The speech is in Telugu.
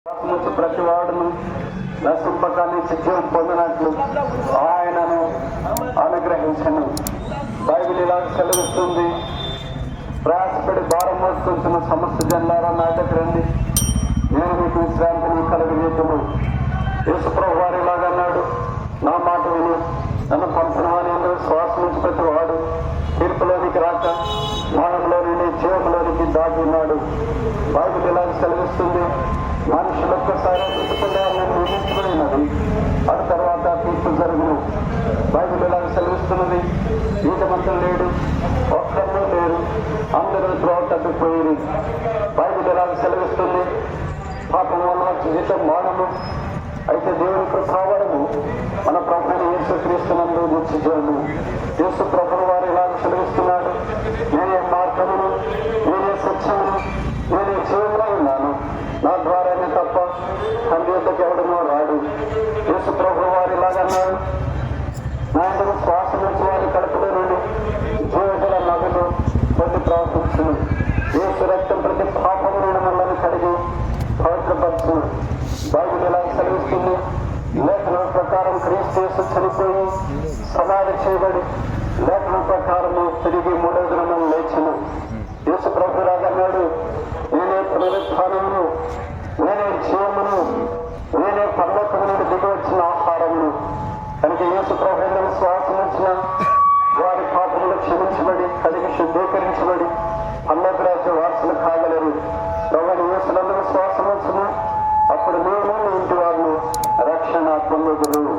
ప్రతి వాడును నశింపకాన్ని శిక్షణ పొందినట్లు ఆయనను అనుగ్రహించను. బైబిల్ ఇలా సెలవిస్తుంది, ప్రయాసపడి భారం మోసుకుంటున్న సమస్త జనులారా నా దగ్గర రండి, నేను మీకు విశ్రాంతిని కలుగజేతును. యేసుప్రభు వారు ఇలాగన్నాడు, నా మాట విని నన్ను పంపిన వారి శ్వాస నుంచి ప్రతి వాడు తీర్పులోనికి రాక మరణంలో నుండి జీవంలోనికి దాటి ఉన్నాడు. బైబిల్ ఇలాగ సెలవిస్తుంది, మనుషులు ఒక్కసారి బ్రతుకున్నారని నిర్మించబడినది, ఆ తర్వాత తీర్పు జరుగును. బైబిల్ ఇలాగ సెలవిస్తున్నది, నీతిమంతులు లేడు, ఒక్కరు లేరు, అందరూ త్రోవ తప్పిపోయి. బైబిల్ ఇలాగ సెలవిస్తుంది, పాపం వల్ల జీవితం మానము, అయితే దేవుని కృపావరము మన ప్రభువుని యేసుక్రీస్తునందు నిత్యజీవము. యేసు ప్రభువు వారు ఇలాగ సెలవిస్తున్నాడు, నేనే మార్గమును, నేనే సత్యమును, నేనే జీవములో ఉన్నాను, నా ద్వారానే తప్ప తండ్రి యొద్దకు ఎవడనో రాడు. యేసు ప్రభువు వారు ఇలాగన్నాడు, నా ఇందుకు శ్వాస నుంచి వారి కడుపులో నుండి జీవగల నదులు కొద్ది ప్రవర్తించును. యేసు రక్తం ప్రతి పాపము నుండి మనల్ని కడిగి పవిత్రపరచును. బైబిల్ ఎలా సెలవిస్తుంది, లేఖనం ప్రకారం క్రీస్తు యేసు చనిపోయి సమాధి చేయబడి లేఖనం ప్రకారము తిరిగి మూడవ దినమున లేచును. యేసు ప్రభు రాగన్నాడు, నేనే పునరుత్థానమును, నేనే జీవమును, నేనే పరలోకము నుండి దిగి వచ్చిన ఆహారమును. కనుక యేసు ప్రభు శ్వాసం వచ్చిన వారి పాపములు క్షమించబడి కడిగి శుద్ధీకరించబడి పరలోక రాజ్య వారసులు కాగలరు. ప్రభువు యేసునందు శ్వాసం వచ్చిన అప్పుడు నేను ఇంటి వారిని రక్షణ పొందుదురు.